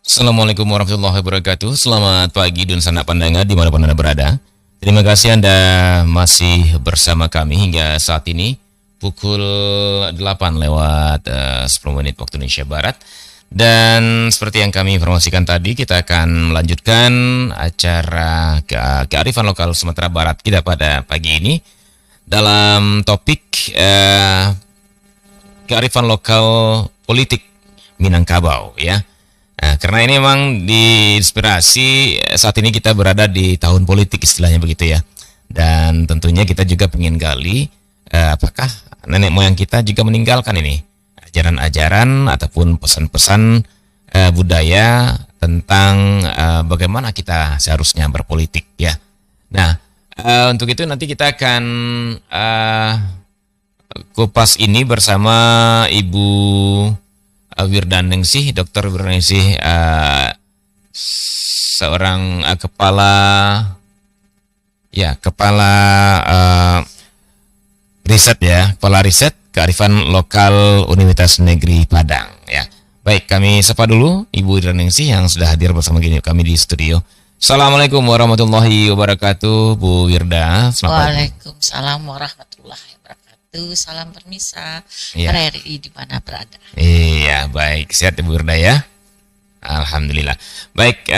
Assalamualaikum warahmatullahi wabarakatuh. Selamat pagi dan sanak pandangan dimanapun Anda berada. Terima kasih Anda masih bersama kami hingga saat ini pukul 8 lewat 10 menit waktu Indonesia Barat. Dan seperti yang kami informasikan tadi, kita akan melanjutkan acara kearifan lokal Sumatera Barat kita pada pagi ini dalam topik kearifan lokal politik Minangkabau ya. Nah, karena ini memang diinspirasi saat ini kita berada di tahun politik istilahnya begitu ya. Dan tentunya kita juga ingin gali apakah nenek moyang kita juga meninggalkan ini ajaran-ajaran ataupun pesan-pesan budaya tentang bagaimana kita seharusnya berpolitik ya. Nah, untuk itu nanti kita akan kupas ini bersama Ibu Wirdaningsih, Dr. Wirdaningsih, seorang kepala riset ya, kepala riset kearifan lokal Universitas Negeri Padang ya. Baik, kami sapa dulu Ibu Wirdaningsih yang sudah hadir bersama kami di studio. Assalamualaikum warahmatullahi wabarakatuh, Bu Wirda. Waalaikumsalam warahmatullahi wabarakatuh. Salam permisa ya. RRI di mana berada. Iya, baik. Sehat Ibu Wirda ya? Alhamdulillah. Baik,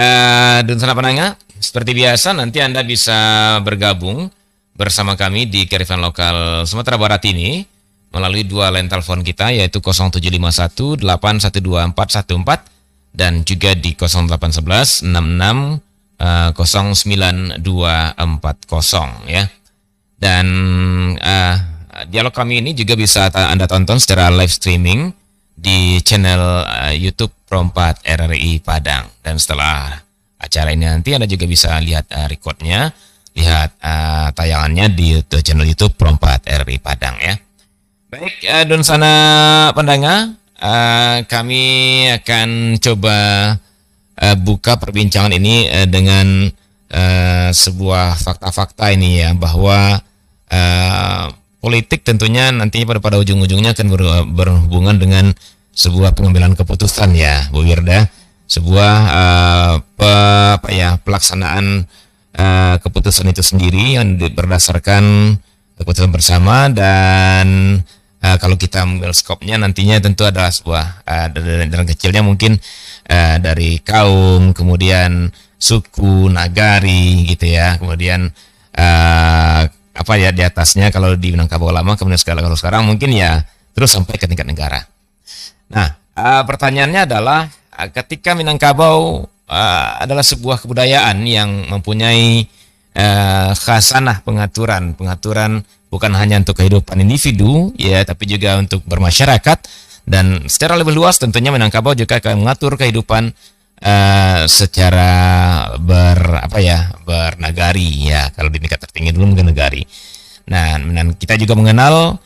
dan sanak pendengar, seperti biasa nanti Anda bisa bergabung bersama kami di kearifan lokal Sumatera Barat ini melalui dua line telepon kita, yaitu 0751 812414 dan juga di 0811 66 09240 ya. Dan dialog kami ini juga bisa Anda tonton secara live streaming di channel YouTube Pro4 RRI Padang. Dan setelah acara ini nanti Anda juga bisa lihat recordnya, lihat tayangannya di channel YouTube Pro4 RRI Padang ya. Baik, dan sana pendengar, kami akan coba buka perbincangan ini dengan sebuah fakta-fakta ini ya, bahwa politik tentunya nantinya pada ujung-ujungnya akan berhubungan dengan sebuah pengambilan keputusan ya, Bu Wirda, sebuah pelaksanaan keputusan itu sendiri yang berdasarkan keputusan bersama. Dan kalau kita mengambil skopnya nantinya tentu ada sebuah dan kecilnya mungkin dari kaum, kemudian suku, nagari gitu ya, kemudian di atasnya kalau di Minangkabau lama, kemudian kalau sekarang mungkin ya terus sampai ke tingkat negara. Nah, pertanyaannya adalah ketika Minangkabau adalah sebuah kebudayaan yang mempunyai khasanah pengaturan bukan hanya untuk kehidupan individu ya, tapi juga untuk bermasyarakat, dan secara lebih luas tentunya Minangkabau juga akan mengatur kehidupan secara bernagari ya, kalau di tingkat tertinggi dulu mungkin negari. Nah, dan kita juga mengenal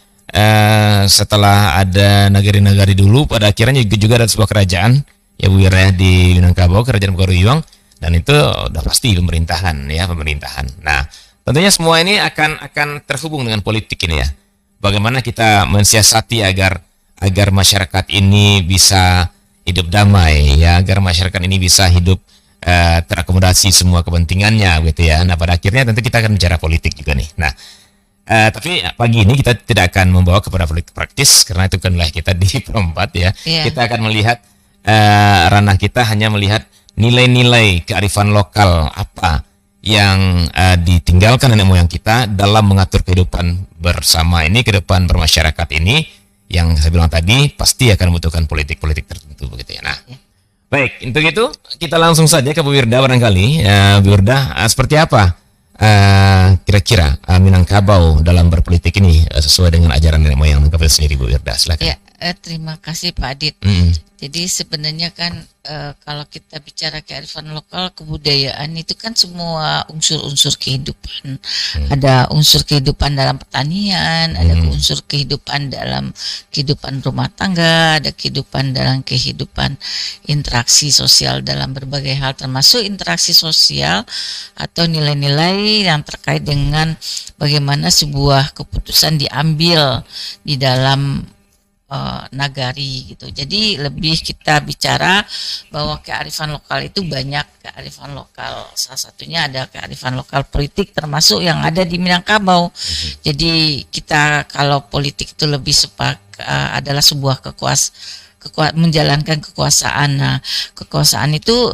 setelah ada nagari-nagari dulu, pada akhirnya juga ada sebuah kerajaan ya Bu Wira di Minangkabau, Kerajaan Bogoruyuang, dan itu udah pasti pemerintahan. Nah, tentunya semua ini akan terhubung dengan politik ini ya. Bagaimana kita mensiasati agar masyarakat ini bisa hidup damai ya, agar masyarakat ini bisa hidup terakomodasi semua kepentingannya gitu ya. Nah, pada akhirnya tentu kita akan bicara politik juga nih. Nah, tapi pagi ini kita tidak akan membawa kepada politik praktis karena itu kan wilayah kita di Pro4 ya. Yeah. Kita akan melihat ranah kita hanya melihat nilai-nilai kearifan lokal apa yang ditinggalkan nenek moyang kita dalam mengatur kehidupan bersama ini, kehidupan bermasyarakat ini, yang saya bilang tadi pasti akan membutuhkan politik-politik tertentu begitu ya. Nah, baik, untuk itu kita langsung saja ke Bu Wirda barangkali. Bu Wirda, seperti apa kira-kira Minangkabau dalam berpolitik ini sesuai dengan ajaran nenek moyang Minangkabau sendiri, Bu Wirda? Silakan. Ya, terima kasih Pak Adit. Jadi sebenarnya kan kalau kita bicara kearifan lokal, kebudayaan itu kan semua unsur-unsur kehidupan. Ada unsur kehidupan dalam pertanian, ada unsur kehidupan dalam kehidupan rumah tangga, ada kehidupan dalam kehidupan interaksi sosial dalam berbagai hal, termasuk interaksi sosial atau nilai-nilai yang terkait dengan bagaimana sebuah keputusan diambil di dalam nagari gitu. Jadi lebih kita bicara bahwa kearifan lokal itu banyak kearifan lokal. Salah satunya ada kearifan lokal politik termasuk yang ada di Minangkabau. Jadi kita kalau politik itu lebih adalah sebuah menjalankan kekuasaan. Nah, kekuasaan itu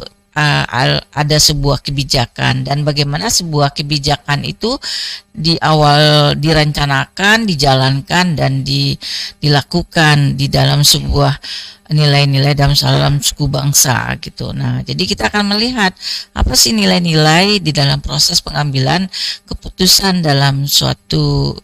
ada sebuah kebijakan, dan bagaimana sebuah kebijakan itu di awal direncanakan, dijalankan dan dilakukan di dalam sebuah nilai-nilai dalam suku bangsa gitu. Nah, jadi kita akan melihat apa sih nilai-nilai di dalam proses pengambilan keputusan dalam suatu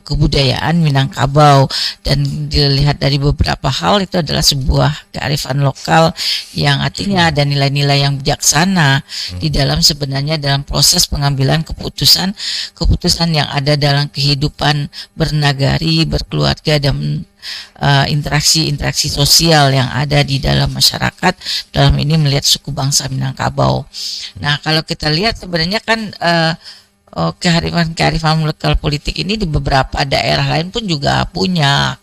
kebudayaan Minangkabau, dan dilihat dari beberapa hal itu adalah sebuah kearifan lokal yang artinya ada nilai-nilai yang bijaksana di dalam sebenarnya dalam proses pengambilan keputusan yang ada dalam kehidupan bernagari, berkeluarga, dan interaksi sosial yang ada di dalam masyarakat, dalam ini melihat suku bangsa Minangkabau. Nah, kalau kita lihat sebenarnya kan kearifan lokal politik ini di beberapa daerah lain pun juga punya.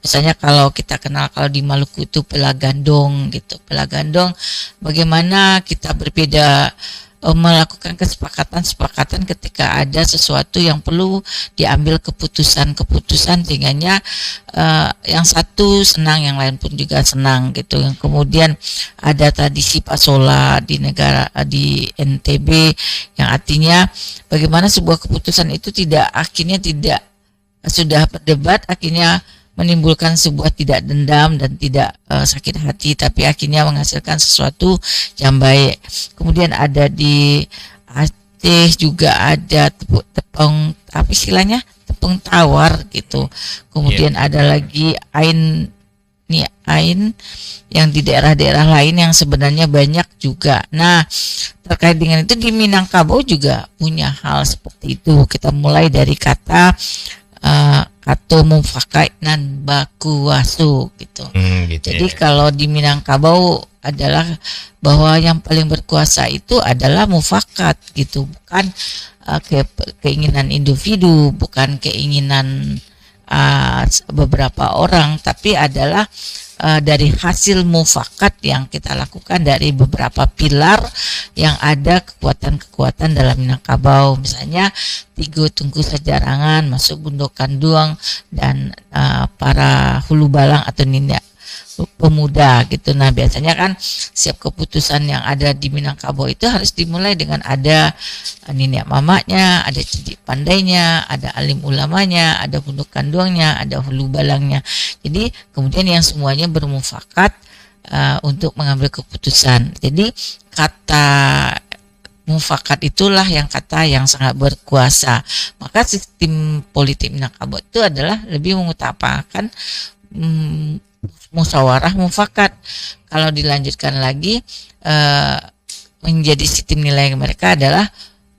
Misalnya kalau kita kenal, kalau di Maluku itu Pelagandong gitu. Pelagandong bagaimana kita berbeda melakukan kesepakatan ketika ada sesuatu yang perlu diambil keputusan sehingganya yang satu senang, yang lain pun juga senang gitu. Yang kemudian ada tradisi pasola di di NTB yang artinya bagaimana sebuah keputusan itu akhirnya tidak sudah berdebat akhirnya menimbulkan sebuah tidak dendam dan tidak sakit hati, tapi akhirnya menghasilkan sesuatu yang baik. Kemudian ada di Aceh juga ada tepung apa istilahnya, tepung tawar gitu. Kemudian ada lagi ain yang di daerah-daerah lain yang sebenarnya banyak juga. Nah, terkait dengan itu di Minangkabau juga punya hal seperti itu. Kita mulai dari kata kato mufakat nan baku wasu gitu. Jadi kalau di Minangkabau adalah bahwa yang paling berkuasa itu adalah mufakat gitu, bukan keinginan individu, bukan keinginan beberapa orang, tapi adalah dari hasil mufakat yang kita lakukan dari beberapa pilar yang ada kekuatan-kekuatan dalam Minangkabau, misalnya Tigo Tungku Sajarangan, masuk Bundokan Duang, dan para hulu balang atau ninja pemuda gitu. Nah, biasanya kan setiap keputusan yang ada di Minangkabau itu harus dimulai dengan ada nenek mamanya, ada cidik pandainya, ada alim ulamanya, ada Bundokan Duangnya, ada hulu balangnya. Jadi kemudian yang semuanya bermufakat untuk mengambil keputusan. Jadi kata mufakat itulah yang sangat berkuasa. Maka sistem politik Minangkabau itu adalah lebih mengutamakan musyawarah mufakat. Kalau dilanjutkan lagi menjadi sistem nilai mereka adalah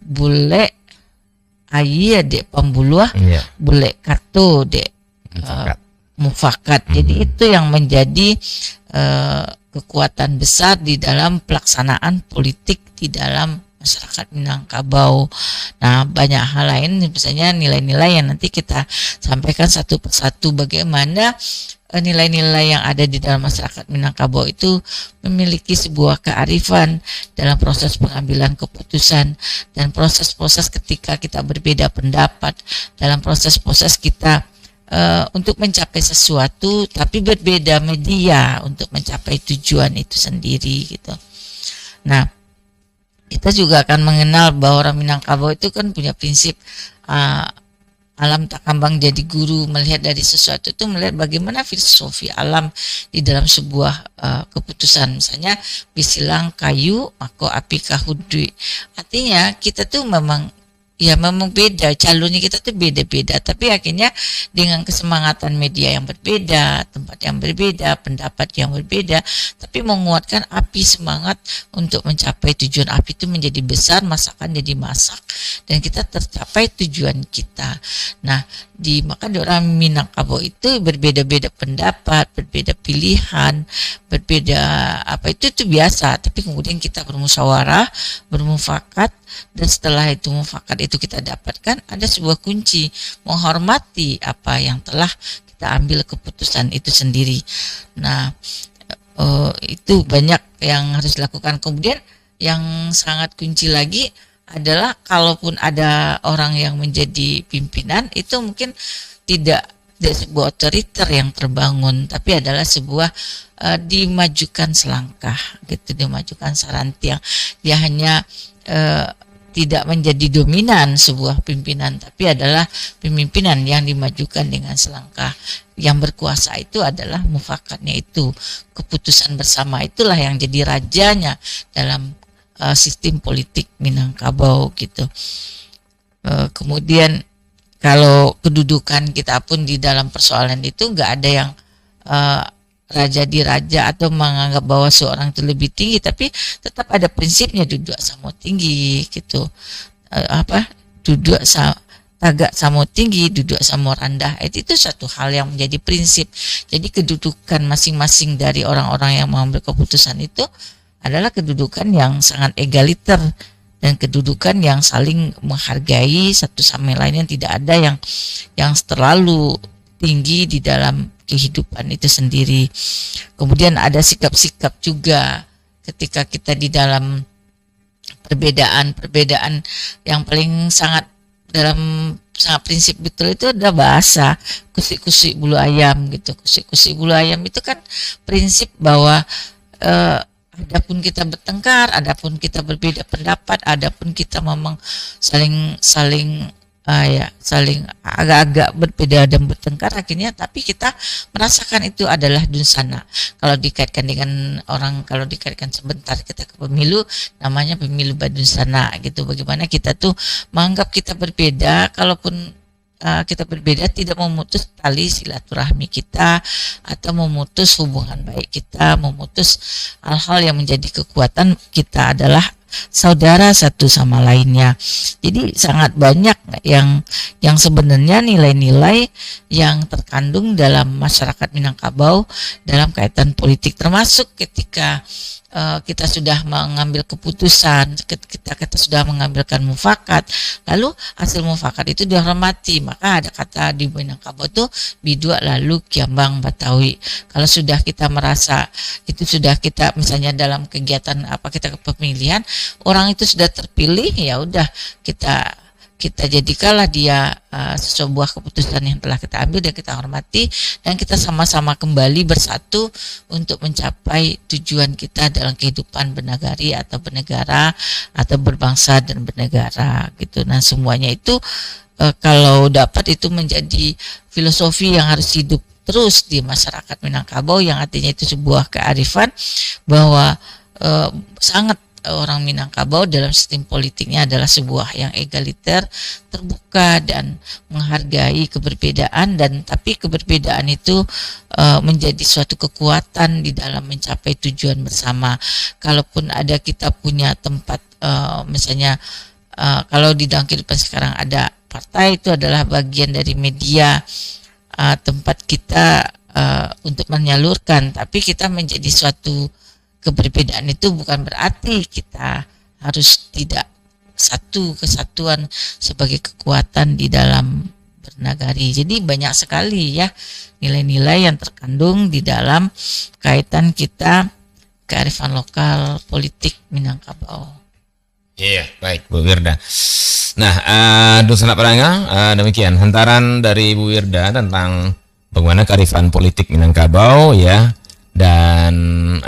bule ayi dek pembuluh, bule kartu dek mufakat. Jadi itu yang menjadi kekuatan besar di dalam pelaksanaan politik di dalam masyarakat Minangkabau. Nah, banyak hal lain misalnya nilai-nilai yang nanti kita sampaikan satu persatu, bagaimana nilai-nilai yang ada di dalam masyarakat Minangkabau itu memiliki sebuah kearifan dalam proses pengambilan keputusan dan proses-proses ketika kita berbeda pendapat, dalam proses-proses kita untuk mencapai sesuatu tapi berbeda media untuk mencapai tujuan itu sendiri gitu. Nah, kita juga akan mengenal bahwa orang Minangkabau itu kan punya prinsip alam tak kambang jadi guru, melihat dari sesuatu itu melihat bagaimana filosofi alam di dalam sebuah keputusan. Misalnya bisilang kayu mako api kahudri, artinya kita tuh memang beda, calonnya kita tuh beda-beda, tapi akhirnya dengan kesemangatan media yang berbeda, tempat yang berbeda, pendapat yang berbeda, tapi menguatkan api semangat untuk mencapai tujuan. Api itu menjadi besar, masakan jadi masak, dan kita tercapai tujuan kita. Nah, maka di orang Minangkabau itu berbeda-beda pendapat, berbeda pilihan, berbeda itu biasa, tapi kemudian kita bermusyawarah, bermufakat, dan setelah itu mufakat itu kita dapatkan ada sebuah kunci, menghormati apa yang telah kita ambil keputusan itu sendiri. Nah, itu banyak yang harus dilakukan. Kemudian yang sangat kunci lagi adalah kalaupun ada orang yang menjadi pimpinan, itu mungkin tidak sebuah otoriter yang terbangun, tapi adalah sebuah dimajukan selangkah gitu, dimajukan sarantiang. Dia hanya tidak menjadi dominan sebuah pimpinan, tapi adalah pemimpinan yang dimajukan dengan selangkah. Yang berkuasa itu adalah mufakatnya, itu keputusan bersama, itulah yang jadi rajanya dalam sistem politik Minangkabau gitu. Kemudian kalau kedudukan kita pun di dalam persoalan itu nggak ada yang raja di raja atau menganggap bahwa seorang itu lebih tinggi, tapi tetap ada prinsipnya duduk sama tinggi gitu. Duduk tagak sama tinggi, duduk sama rendah, itu satu hal yang menjadi prinsip. Jadi kedudukan masing-masing dari orang-orang yang mengambil keputusan itu adalah kedudukan yang sangat egaliter dan kedudukan yang saling menghargai satu sama lain, yang tidak ada yang terlalu tinggi di dalam kehidupan itu sendiri. Kemudian ada sikap-sikap juga ketika kita di dalam perbedaan yang paling sangat prinsip betul itu adalah bahasa kusik-kusik bulu ayam gitu. Kusik-kusik bulu ayam itu kan prinsip bahwa adapun kita bertengkar, adapun kita berbeda pendapat, adapun kita memang saling agak-agak berbeda dan bertengkar akhirnya, tapi kita merasakan itu adalah dunsana. Kalau dikaitkan dengan kalau dikaitkan sebentar kita ke pemilu, namanya pemilu badunsana gitu. Bagaimana kita tuh menganggap kita berbeda, kalaupun kita berbeda tidak memutus tali silaturahmi kita atau memutus hubungan baik kita, memutus hal-hal yang menjadi kekuatan kita adalah saudara satu sama lainnya. Jadi sangat banyak yang sebenarnya nilai-nilai yang terkandung dalam masyarakat Minangkabau dalam kaitan politik, termasuk ketika kita sudah mengambil keputusan, kita sudah mengambilkan mufakat, lalu hasil mufakat itu dihormati. Maka ada kata di Minangkabau itu bidua lalu kiambang batawi. Kalau sudah kita merasa itu sudah kita, misalnya dalam kegiatan kita pemilihan, orang itu sudah terpilih, ya udah kita jadikanlah dia sebuah keputusan yang telah kita ambil dan kita hormati, dan kita sama-sama kembali bersatu untuk mencapai tujuan kita dalam kehidupan bernagari atau bernegara atau berbangsa dan bernegara gitu. Nah, semuanya itu kalau dapat itu menjadi filosofi yang harus hidup terus di masyarakat Minangkabau, yang artinya itu sebuah kearifan bahwa sangat orang Minangkabau dalam sistem politiknya adalah sebuah yang egaliter, terbuka dan menghargai keberbedaan, dan tapi keberbedaan itu menjadi suatu kekuatan di dalam mencapai tujuan bersama. Kalaupun ada kita punya tempat, misalnya kalau di dalam kehidupan sekarang ada partai, itu adalah bagian dari media tempat kita untuk menyalurkan, tapi kita menjadi suatu keberbedaan itu bukan berarti kita harus tidak kesatuan sebagai kekuatan di dalam bernagari. Jadi banyak sekali ya nilai-nilai yang terkandung di dalam kaitan kita kearifan lokal politik Minangkabau. Iya, baik Bu Wirda. Nah, Dusun Peranga, demikian hantaran dari Bu Wirda tentang bagaimana kearifan politik Minangkabau ya. Dan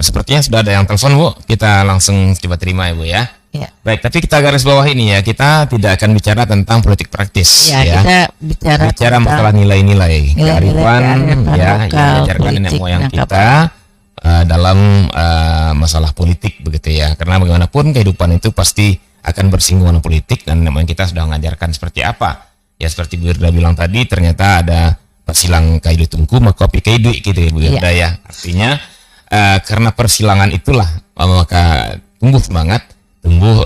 sepertinya sudah ada yang telepon, Bu. Kita langsung coba terima ya, Bu ya. Ya. Baik, tapi kita garis bawah ini ya, kita tidak akan bicara tentang politik praktis ya. Kita bicara masalah nilai-nilai kearifan ya yang diajarkan nenek moyang kita dalam masalah politik begitu ya. Karena bagaimanapun kehidupan itu pasti akan bersinggungan politik, dan nenek moyang kita sudah mengajarkan seperti apa. Ya seperti Bu Wirda bilang tadi, ternyata ada persilang kaidu tungku maka kopi kaidu gitu ya Bu Wirda ya. Artinya karena persilangan itulah maka tumbuh semangat, tumbuh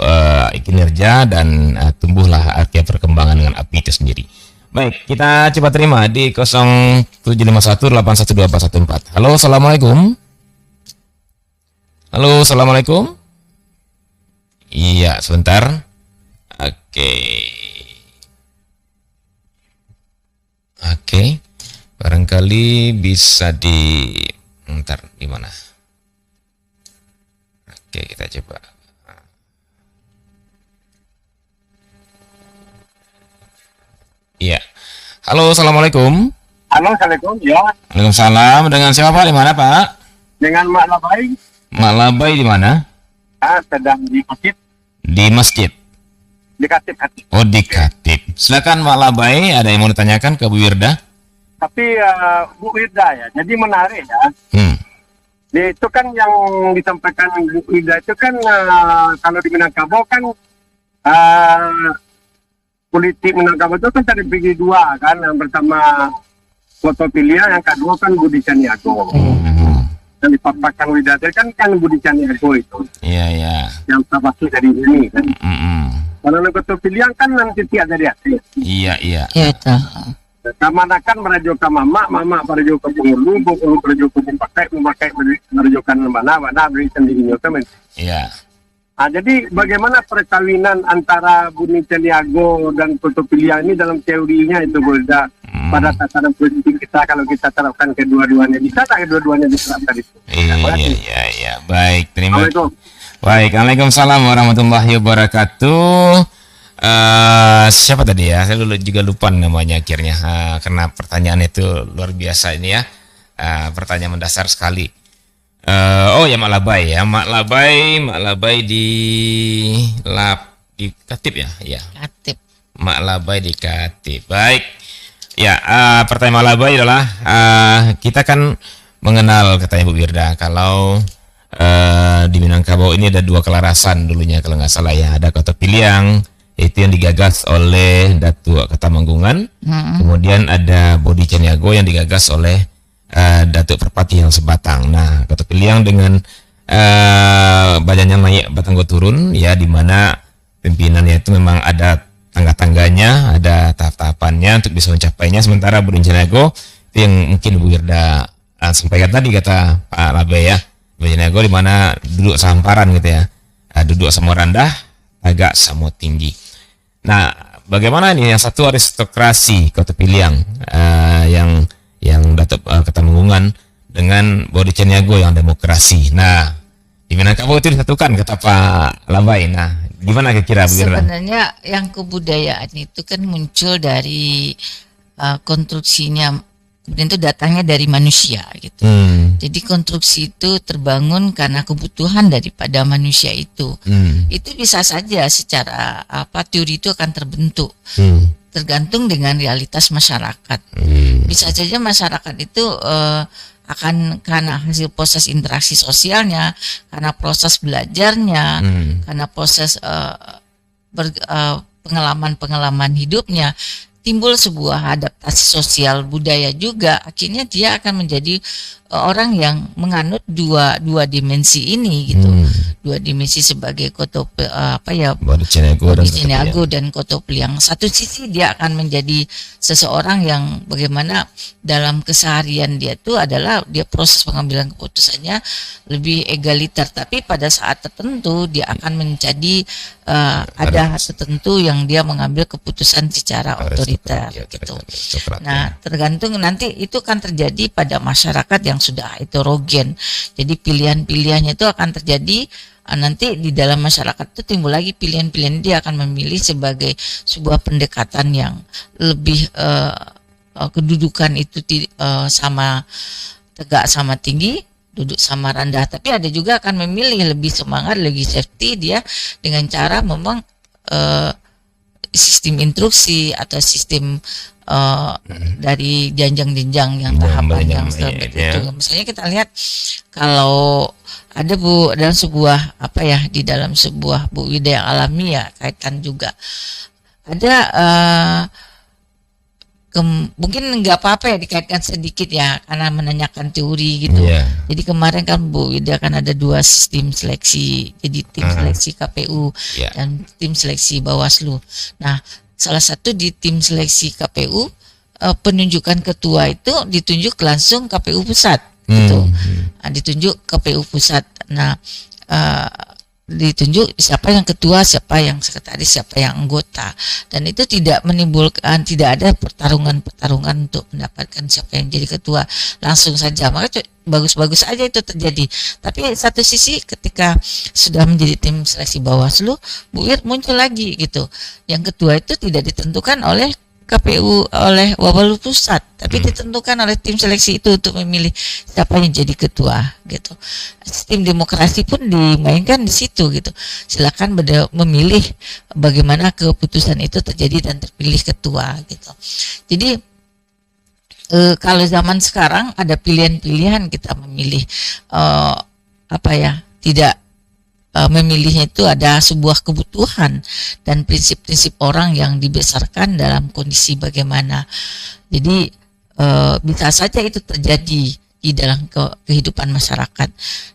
kinerja, dan tumbuhlah arti perkembangan dengan api itu sendiri. Baik, kita coba terima di 0751812414. Halo, assalamualaikum. Halo, assalamualaikum. Iya, sebentar. Oke. Barangkali bisa ntar di mana? Oke, kita coba. Iya. Halo, assalamualaikum. Halo, assalamualaikum. Ya, Waalaikumsalam. Dengan siapa Pak? Di mana Pak? dengan Mak Labai. Mak Labai di mana? Sedang di masjid, Di masjid. di Katib. Oh, di Katib. Silakan Mak Labai, ada yang mau ditanyakan ke Bu Wirda? Tapi Bu Wirda ya, jadi menarik ya. Itu kan yang disampaikan Bu Wirda itu kan kalau di Minangkabau kan politik Minangkabau itu kan terbagi dua kan, yang pertama Koto Piliang, yang kedua kan Budi Caniago. Yang dipaparkan Wirda itu kan Budi Caniago itu. Iya. Yang termasuk dari ini kan. Kalau Koto Piliang kan nanti tiap dari akhir. Iya. Ya itu. Kamanakan merajukan mama merajukan ke pengulu merajukan memakai merajukan mana beri sendirinya teman. Iya. Jadi bagaimana perkawinan antara Budi Caniago dan Koto Piliang ini dalam teorinya itu Bulda pada tataran politik kita, kalau kita terapkan kedua-duanya, bisa tak kedua-duanya diterapkan itu? Iya. Baik, terima kasih. Assalamualaikum. Baik, Waalaikumsalam warahmatullahi wabarakatuh. Siapa tadi ya? Saya juga lupa namanya akhirnya. Karena pertanyaan itu luar biasa ini ya. Pertanyaan mendasar sekali. Oh ya, Mak Labai ya. Mak Labai di Katib ya? Iya. Katib. Mak Labai di Katib. Baik. Ya, pertanyaan Mak Labai adalah kita kan mengenal, katanya Bu Wirda, kalau di Minangkabau ini ada dua kelarasan dulunya kalau nggak salah ya. Ada Koto Piliang, itu yang digagas oleh Datuk Ketamanggungan. Kemudian ada Budi Caniago yang digagas oleh Datuk Perpati yang Sebatang. Nah, Koto Piliang dengan badannya naik batanggo turun ya, di mana pimpinannya itu memang ada tangga-tangganya, ada tahap-tahapannya untuk bisa mencapainya. Sementara Budi Caniago itu yang mungkin Bu Wirda sampaikan tadi, kata Pak Labe ya, Budi Caniago di mana duduk samparan gitu ya, duduk sama rendah, agak sama tinggi. Nah, bagaimana nih yang satu aristokrasi Koto Piliang yang Datuk Ketamanggungan dengan Budi Caniago yang demokrasi. Nah, di Minangkabau itu disatukan kata Pak Labai. Nah, gimana kira-kira Bu Wirda? Sebenarnya yang kebudayaan itu kan muncul dari konstruksinya, kemudian itu datangnya dari manusia gitu. Jadi konstruksi itu terbangun karena kebutuhan daripada manusia itu. Itu bisa saja secara teori itu akan terbentuk. Tergantung dengan realitas masyarakat. Bisa saja masyarakat itu akan karena hasil proses interaksi sosialnya, karena proses belajarnya, karena proses pengalaman-pengalaman hidupnya, timbul sebuah adaptasi sosial budaya juga. Akhirnya dia akan menjadi orang yang menganut dua dimensi ini gitu. Dua dimensi sebagai Budi Caniago dan Koto Piliang. Satu sisi dia akan menjadi seseorang yang bagaimana dalam keseharian dia itu adalah dia proses pengambilan keputusannya lebih egaliter, tapi pada saat tertentu dia akan menjadi ada tertentu yang dia mengambil keputusan secara otoriter gitu. Nah, tergantung nanti itu akan terjadi pada masyarakat yang sudah heterogen. Jadi pilihan-pilihannya itu akan terjadi nanti di dalam masyarakat itu timbul lagi pilihan-pilihan, dia akan memilih sebagai sebuah pendekatan yang lebih kedudukan itu sama tegak sama tinggi, duduk sama rendah. Tapi ada juga akan memilih lebih semangat, lebih safety dia dengan cara memang sistem instruksi atau sistem dari jenjang-jenjang yang tahapan yang itu. Misalnya kita lihat kalau ada dalam sebuah di dalam sebuah Bu Wirda yang alami ya, kaitan juga ada mungkin nggak apa-apa ya dikaitkan sedikit ya karena menanyakan teori gitu. Jadi kemarin kan Bu Wirda kan ada dua sistem seleksi, jadi tim seleksi KPU dan tim seleksi Bawaslu. Nah, salah satu di tim seleksi KPU penunjukan ketua itu ditunjuk langsung KPU pusat gitu. Ditunjuk KPU pusat. Nah, ditunjuk siapa yang ketua, siapa yang sekretaris, siapa yang anggota, dan itu tidak menimbulkan, tidak ada pertarungan untuk mendapatkan siapa yang jadi ketua langsung saja, maka bagus-bagus aja itu terjadi. Tapi satu sisi ketika sudah menjadi tim seleksi Bawaslu, Bu Ir muncul lagi gitu, yang ketua itu tidak ditentukan oleh KPU, oleh Bawaslu pusat, tapi ditentukan oleh tim seleksi itu untuk memilih siapa yang jadi ketua gitu. Sistem demokrasi pun dimainkan di situ gitu. Silakan memilih bagaimana keputusan itu terjadi dan terpilih ketua gitu. Jadi kalau zaman sekarang ada pilihan-pilihan, kita memilih tidak memilihnya itu ada sebuah kebutuhan dan prinsip-prinsip orang yang dibesarkan dalam kondisi bagaimana. Jadi bisa saja itu terjadi di dalam kehidupan masyarakat.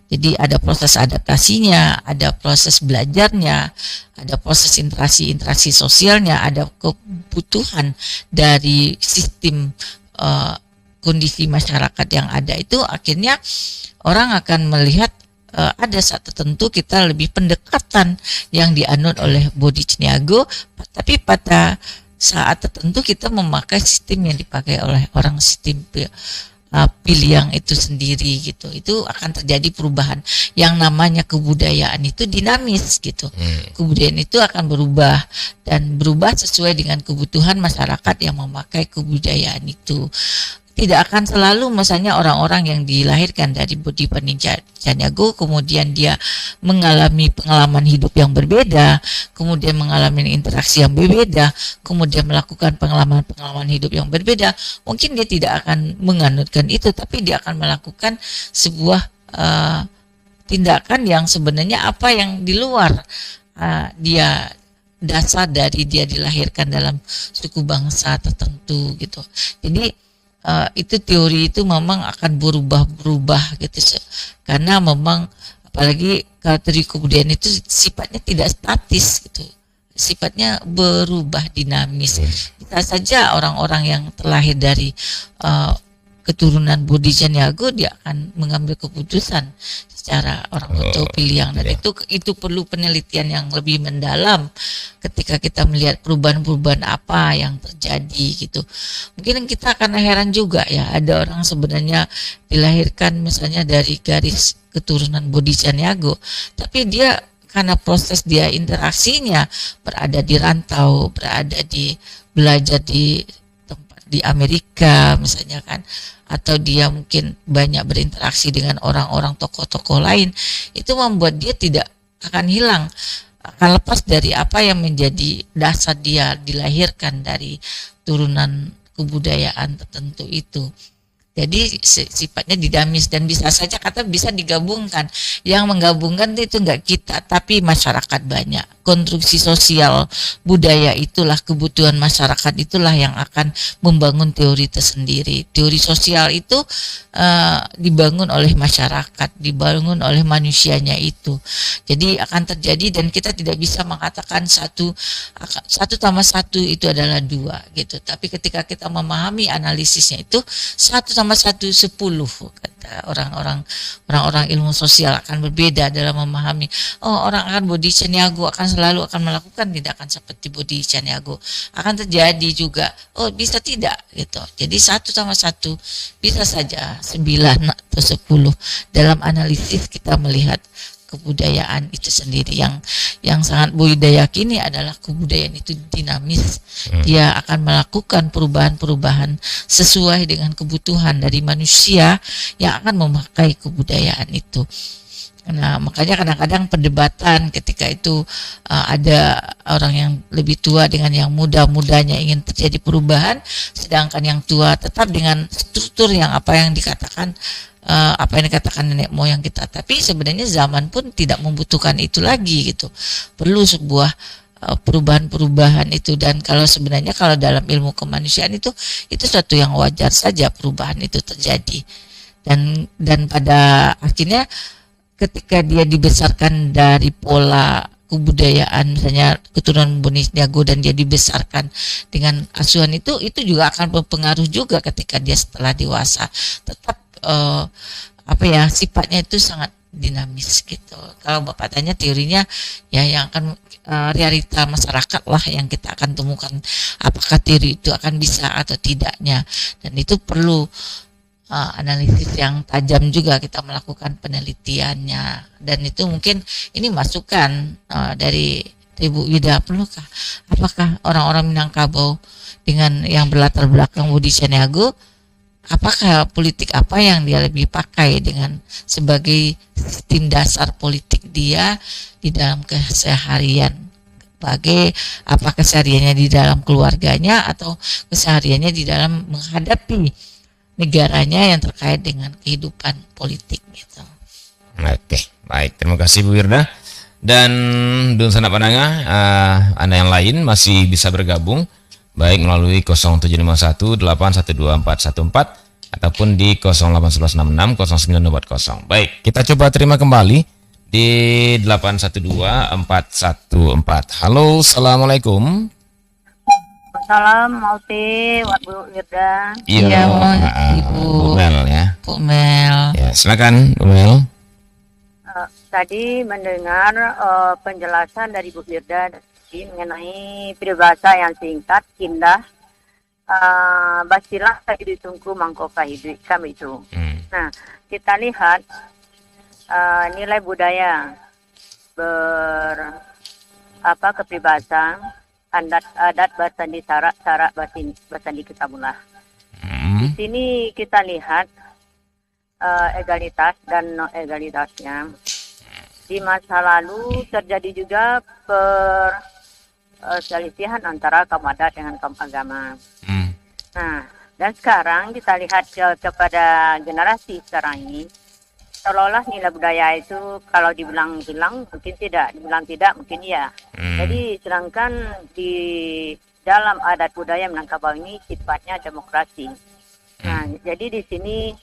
Jadi ada proses adaptasinya, ada proses belajarnya, ada proses interaksi sosialnya, ada kebutuhan dari sistem kondisi masyarakat yang ada. Itu akhirnya orang akan melihat ada saat tertentu kita lebih pendekatan yang dianut oleh Budi Ciniago, tapi pada saat tertentu kita memakai sistem yang dipakai oleh orang, sistem pilih yang itu sendiri gitu. Itu akan terjadi perubahan. Yang namanya kebudayaan itu dinamis gitu. Kebudayaan itu akan berubah dan berubah sesuai dengan kebutuhan masyarakat yang memakai kebudayaan itu. Tidak akan selalu misalnya orang-orang yang dilahirkan dari Budi Ciniago kemudian dia mengalami pengalaman hidup yang berbeda, kemudian mengalami interaksi yang berbeda, kemudian melakukan pengalaman hidup yang berbeda. Mungkin dia tidak akan menganutkan itu, tapi dia akan melakukan sebuah tindakan yang sebenarnya apa yang di luar dia dasar dari dia dilahirkan dalam suku bangsa tertentu gitu. Jadi itu teori itu memang akan berubah gitu, karena memang apalagi kalau teori kebudayaan itu sifatnya tidak statis gitu, sifatnya berubah dinamis. Bisa saja orang-orang yang terlahir dari keturunan Budi Ciniago dia akan mengambil keputusan secara orang tua pilihan, dan itu perlu penelitian yang lebih mendalam ketika kita melihat perubahan-perubahan apa yang terjadi gitu. Mungkin kita akan heran juga ya, ada orang sebenarnya dilahirkan misalnya dari garis keturunan Budi Ciniago, tapi dia karena proses dia interaksinya berada di rantau, belajar di tempat di Amerika misalnya kan, atau dia mungkin banyak berinteraksi dengan orang-orang tokoh-tokoh lain, itu membuat dia tidak akan hilang, akan lepas dari apa yang menjadi dasar dia dilahirkan dari turunan kebudayaan tertentu itu. Jadi sifatnya dinamis dan bisa saja bisa digabungkan. Yang menggabungkan itu enggak kita, tapi masyarakat banyak. Konstruksi sosial budaya itulah, kebutuhan masyarakat itulah yang akan membangun teori tersendiri. Teori sosial itu dibangun oleh masyarakat, dibangun oleh manusianya itu. Jadi akan terjadi, dan kita tidak bisa mengatakan satu tambah satu itu adalah dua gitu. Tapi ketika kita memahami analisisnya itu 1+1=10, kata orang-orang ilmu sosial akan berbeda dalam memahami. Orang akan Budi Ciniago selalu akan melakukan tindakan seperti Budi Ciniago, akan terjadi juga bisa tidak gitu. Jadi 1+1 bisa saja 9 atau 10. Dalam analisis kita melihat kebudayaan itu sendiri, yang sangat Buida yakini adalah kebudayaan itu dinamis. Dia akan melakukan perubahan-perubahan sesuai dengan kebutuhan dari manusia yang akan memakai kebudayaan itu. Nah, makanya kadang-kadang perdebatan ketika itu ada orang yang lebih tua dengan yang muda-mudanya ingin terjadi perubahan, sedangkan yang tua tetap dengan struktur yang apa yang dikatakan nenek moyang kita. Tapi sebenarnya zaman pun tidak membutuhkan itu lagi gitu. Perlu sebuah perubahan-perubahan itu, dan kalau dalam ilmu kemanusiaan itu suatu yang wajar saja perubahan itu terjadi. Dan pada akhirnya ketika dia dibesarkan dari pola kebudayaan misalnya keturunan Budi Ciniago dan dia dibesarkan dengan asuhan itu juga akan berpengaruh juga ketika dia setelah dewasa. Tetap sifatnya itu sangat dinamis gitu. Kalau Bapak tanya teorinya, ya yang akan realita masyarakat lah yang kita akan temukan apakah teori itu akan bisa atau tidaknya, dan itu perlu analisis yang tajam juga, kita melakukan penelitiannya, dan itu mungkin ini masukan dari Ibu Wida, perlukah apakah orang-orang Minangkabau dengan yang berlatar belakang Budi Caniago, apakah politik apa yang dia lebih pakai dengan sebagai sistem dasar politik dia di dalam keseharian, sebagai apa kesehariannya di dalam keluarganya atau kesehariannya di dalam menghadapi negaranya yang terkait dengan kehidupan politik gitu. Oke, baik. Terima kasih Bu Wirda. Dan Dun Sanak Pananga, Anda yang lain masih bisa bergabung baik melalui 0751 812 414 ataupun di 08166 0940. Baik, kita coba terima kembali di 812 414. Halo, Assalamualaikum. Salam Mauti, Bu Wirda. Iya, Ibu Bu Mel ya. Bu Mel. Ya, silakan Bu Mel. Tadi mendengar penjelasan dari Bu Wirda mengenai peribahasa yang singkat, indah, basilah kahidu tungku mangko kahidu kami itu. Nah, kita lihat nilai budaya kepribahasaan, adat bersandi syarat bersandi ketabulah. Di sini kita lihat egalitas dan non egalitasnya. Di masa lalu terjadi juga perselisihan antara kaum adat dengan kaum agama. Nah, dan sekarang kita lihat kepada generasi sekarang ini, seolah-olah nilai budaya itu kalau dibilang hilang mungkin tidak, dibilang tidak mungkin iya. Jadi sedangkan di dalam adat budaya Minangkabau ini sifatnya demokrasi. Nah, jadi di sini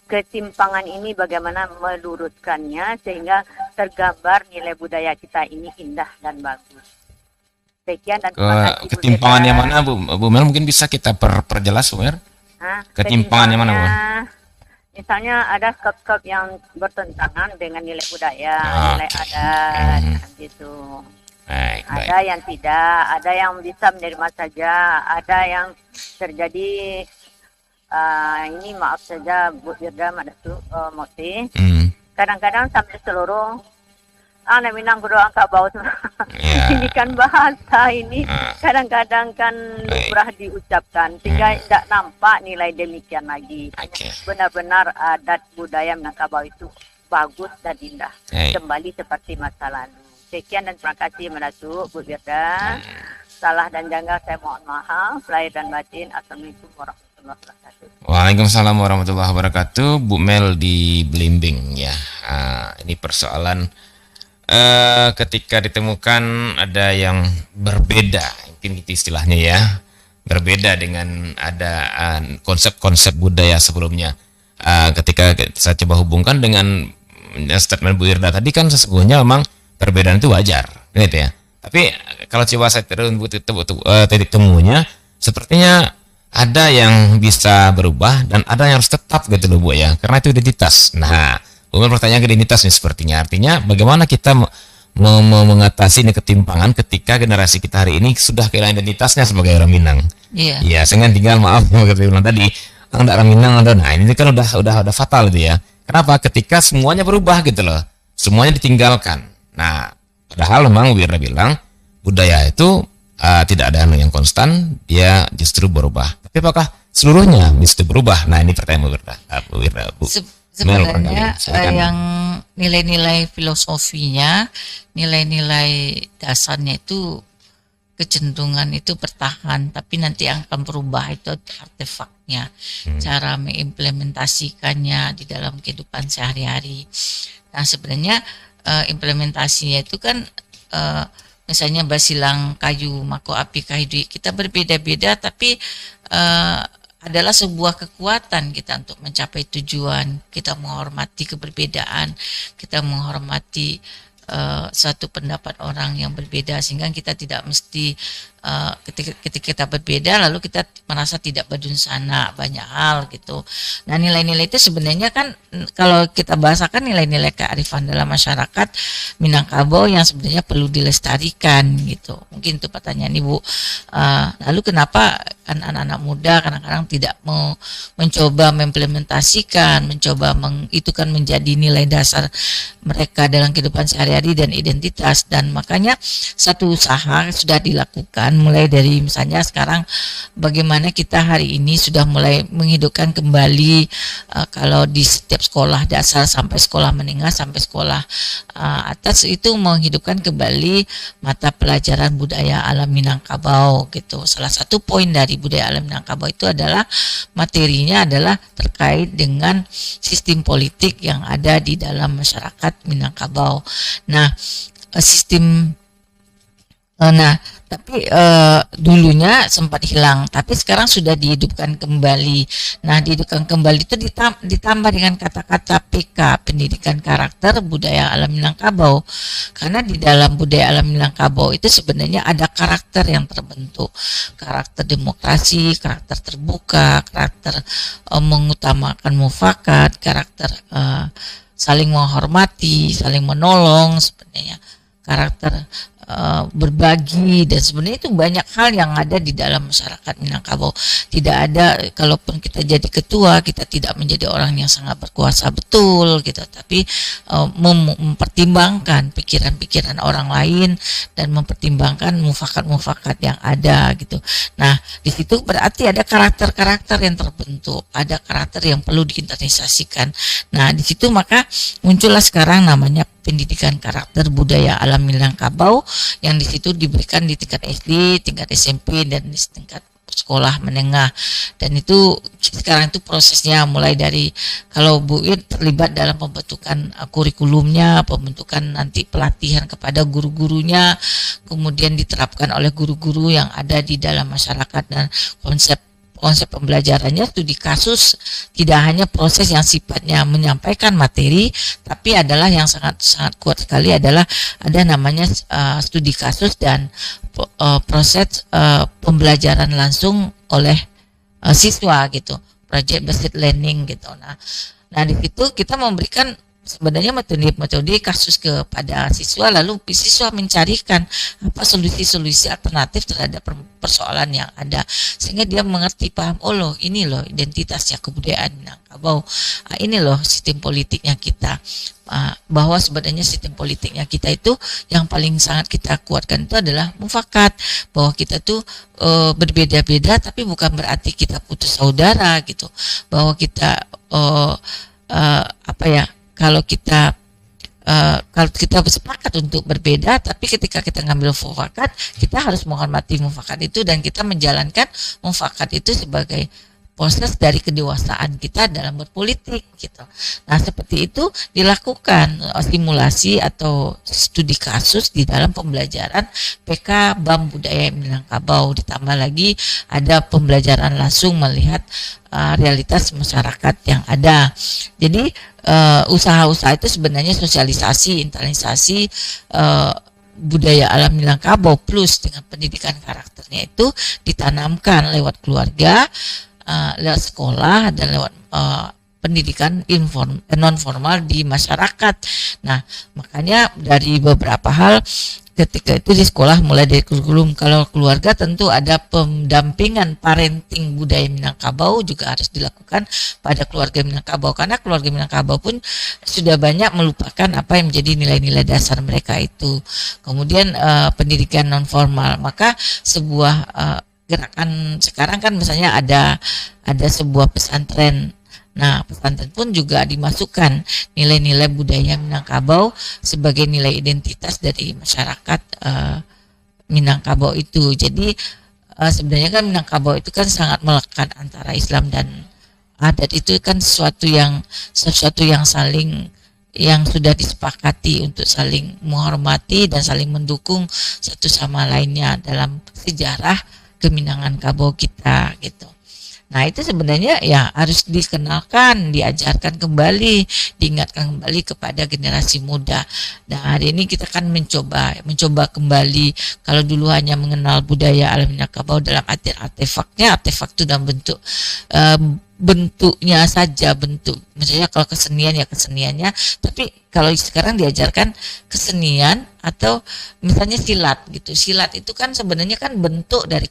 ketimpangan ini bagaimana meluruskannya sehingga tergambar nilai budaya kita ini indah dan bagus. Sekian dan terima kasih. Ketimpangan yang mana Bu Mel, mungkin bisa kita perjelas Bu Mel? Ketimpangan yang mana Bu? Misalnya ada klub-klub yang bertentangan dengan nilai budaya, nilai adat, gitu. Ada yang tidak, ada yang bisa menerima saja, ada yang terjadi ini maaf saja Bu Wirda Mauti. Kadang-kadang sampai seluruh anak Minang berdoa Kabau ini kan bahasa ini kadang-kadang kan lumrah diucapkan sehingga tidak nampak nilai demikian lagi. Benar-benar adat budaya Minangkabau itu bagus dan indah kembali seperti masa lalu. Sekian dan terima kasih Menatu Bu Wirda. Salah dan janggal saya mohon maaf lahir dan batin. Assalamualaikum warahmatullahi wabarakatuh. Waalaikumsalam warahmatullahi wabarakatuh. Bu Mel di Blimbing ya. Ini persoalan ketika ditemukan ada yang berbeda, mungkin gitu istilahnya ya, berbeda dengan ada konsep-konsep budaya sebelumnya. Ketika saya coba hubungkan dengan statement Bu Wirda tadi, kan sesungguhnya memang perbedaan itu wajar, gitu ya. Tapi kalau coba saya titik temunya, sepertinya ada yang bisa berubah dan ada yang harus tetap gitu loh Bu ya, karena itu identitas. Nah, bukan pertanyaan ke identitas nih sepertinya. Artinya bagaimana kita mengatasi ini ketimpangan ketika generasi kita hari ini sudah kehilangan identitasnya sebagai orang Minang. Iya. Iya, saya tinggal maaf seperti bilang tadi, orang Minang ada. Nah, ini kan udah fatal gitu ya. Kenapa? Ketika semuanya berubah gitu loh. Semuanya ditinggalkan. Nah, padahal memang Wirda bilang budaya itu tidak ada yang konstan, dia justru berubah. Tapi apakah seluruhnya bisa berubah? Nah, ini pertanyaan Bu Wirda, Bu. Sebenarnya yang nilai-nilai filosofinya, nilai-nilai dasarnya itu kecenderungan itu bertahan, tapi nanti yang akan berubah itu artefaknya, cara mengimplementasikannya di dalam kehidupan sehari-hari. Nah, sebenarnya implementasinya itu kan misalnya basilang kayu, mako api kayu, kita berbeda-beda, tapi adalah sebuah kekuatan kita untuk mencapai tujuan. Kita menghormati keberbedaan, kita menghormati suatu pendapat orang yang berbeda, sehingga kita tidak mesti ketika kita berbeda lalu kita merasa tidak berdunsana banyak hal gitu. Nah nilai-nilai itu sebenarnya kan kalau kita bahasakan nilai-nilai kearifan dalam masyarakat Minangkabau yang sebenarnya perlu dilestarikan gitu. Mungkin itu pertanyaan Ibu. Lalu kenapa anak-anak muda kadang-kadang tidak mau mencoba mengimplementasikan, mencoba itu kan menjadi nilai dasar mereka dalam kehidupan sehari-hari dan identitas, dan makanya satu usaha sudah dilakukan mulai dari misalnya sekarang bagaimana kita hari ini sudah mulai menghidupkan kembali kalau di setiap sekolah dasar sampai sekolah menengah sampai sekolah atas itu menghidupkan kembali mata pelajaran budaya alam Minangkabau gitu. Salah satu poin dari budaya alam Minangkabau itu adalah materinya adalah terkait dengan sistem politik yang ada di dalam masyarakat Minangkabau. Nah, tapi dulunya sempat hilang, tapi sekarang sudah dihidupkan kembali. Nah, dihidupkan kembali itu ditambah dengan kata-kata PK, pendidikan karakter budaya alam Minangkabau. Karena di dalam budaya alam Minangkabau itu sebenarnya ada karakter yang terbentuk, karakter demokrasi, karakter terbuka, karakter mengutamakan mufakat, karakter saling menghormati, saling menolong, sebenarnya karakter berbagi, dan sebenarnya itu banyak hal yang ada di dalam masyarakat Minangkabau. Tidak ada, kalaupun kita jadi ketua, kita tidak menjadi orang yang sangat berkuasa betul gitu, tapi mempertimbangkan pikiran-pikiran orang lain dan mempertimbangkan mufakat-mufakat yang ada gitu. Nah, di situ berarti ada karakter-karakter yang terbentuk, ada karakter yang perlu diinternalisasikan. Nah, di situ maka muncullah sekarang namanya pendidikan karakter budaya alam Minangkabau, yang di situ diberikan di tingkat SD, tingkat SMP, dan di tingkat sekolah menengah. Dan itu sekarang itu prosesnya mulai dari kalau Bu Ir terlibat dalam pembentukan kurikulumnya, pembentukan nanti pelatihan kepada guru-gurunya, kemudian diterapkan oleh guru-guru yang ada di dalam masyarakat, dan konsep pembelajarannya studi kasus tidak hanya proses yang sifatnya menyampaikan materi, tapi adalah yang sangat kuat sekali adalah ada namanya studi kasus dan proses pembelajaran langsung oleh siswa gitu, project based learning gitu. Nah di situ kita memberikan sebenarnya metode kasus kepada siswa, lalu siswa mencarikan apa solusi-solusi alternatif terhadap persoalan yang ada, sehingga dia mengerti, paham, oh loh ini loh identitasnya kebudayaan Minangkabau, ini loh sistem politiknya kita, bahwa sebenarnya sistem politiknya kita itu yang paling sangat kita kuatkan itu adalah mufakat, bahwa kita tuh berbeda-beda tapi bukan berarti kita putus saudara gitu, bahwa kita kalau kita bersepakat untuk berbeda, tapi ketika kita ngambil mufakat, kita harus menghormati mufakat itu, dan kita menjalankan mufakat itu sebagai proses dari kedewasaan kita dalam berpolitik gitu. Nah, seperti itu dilakukan simulasi atau studi kasus di dalam pembelajaran PK BAM Budaya Minangkabau, ditambah lagi ada pembelajaran langsung melihat realitas masyarakat yang ada. Jadi usaha-usaha itu sebenarnya sosialisasi, internalisasi budaya alam Minangkabau plus dengan pendidikan karakternya itu ditanamkan lewat keluarga, lewat sekolah, dan lewat pendidikan non formal di masyarakat. Nah, makanya dari beberapa hal ketika itu di sekolah mulai dari kurikulum, kalau keluarga tentu ada pendampingan parenting budaya Minangkabau juga harus dilakukan pada keluarga Minangkabau, karena keluarga Minangkabau pun sudah banyak melupakan apa yang menjadi nilai-nilai dasar mereka itu. Kemudian pendidikan non formal, maka sebuah gerakan sekarang kan misalnya ada sebuah pesantren. Nah, pesantren pun juga dimasukkan nilai-nilai budaya Minangkabau sebagai nilai identitas dari masyarakat Minangkabau itu. Jadi sebenarnya kan Minangkabau itu kan sangat melekat antara Islam dan adat, itu kan sesuatu yang saling, yang sudah disepakati untuk saling menghormati dan saling mendukung satu sama lainnya dalam sejarah keminangan Kabau kita gitu. Nah itu sebenarnya ya harus dikenalkan, diajarkan kembali, diingatkan kembali kepada generasi muda. Nah hari ini kita kan mencoba kembali. Kalau dulu hanya mengenal budaya alam Minangkabau dalam arti artefak itu dalam bentuknya saja, misalnya kalau kesenian ya keseniannya, tapi kalau sekarang diajarkan kesenian atau misalnya silat gitu. Silat itu kan sebenarnya kan bentuk dari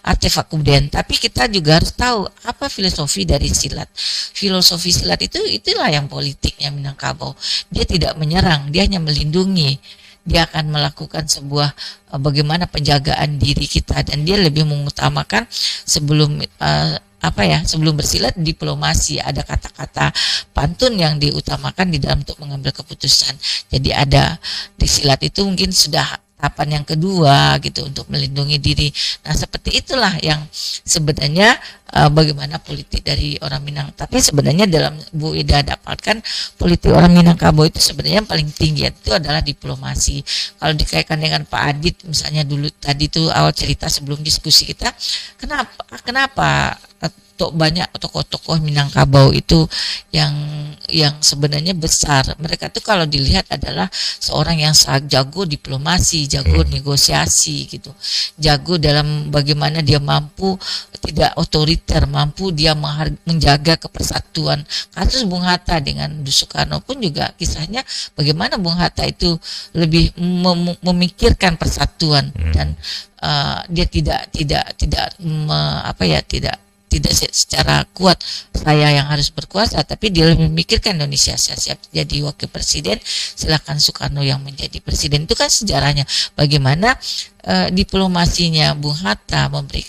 artefak kebudayaan, tapi kita juga harus tahu apa filosofi dari silat. Filosofi silat itulah yang politiknya Minangkabau. Dia tidak menyerang, dia hanya melindungi. Dia akan melakukan sebuah bagaimana penjagaan diri kita, dan dia lebih mengutamakan sebelum sebelum bersilat diplomasi, ada kata-kata pantun yang diutamakan di dalam untuk mengambil keputusan. Jadi ada di silat itu mungkin sudah tahapan yang kedua gitu untuk melindungi diri. Nah seperti itulah yang sebenarnya bagaimana politik dari orang Minang. Tapi sebenarnya dalam Bu Ida dapatkan politik orang Minangkabau itu sebenarnya yang paling tinggi itu adalah diplomasi. Kalau dikaitkan dengan Pak Adit misalnya dulu tadi itu awal cerita sebelum diskusi kita, kenapa banyak tokoh-tokoh Minangkabau itu yang sebenarnya besar. Mereka tuh kalau dilihat adalah seorang yang sangat jago diplomasi, jago negosiasi gitu, jago dalam bagaimana dia mampu tidak otoriter, mampu dia menjaga kepersatuan. Kasus Bung Hatta dengan Soekarno pun juga kisahnya bagaimana Bung Hatta itu lebih memikirkan persatuan, dan dia tidak secara kuat saya yang harus berkuasa, tapi dia lebih memikirkan Indonesia siap jadi wakil presiden, silakan Soekarno yang menjadi presiden. Itu kan sejarahnya bagaimana diplomasinya Bung Hatta memberi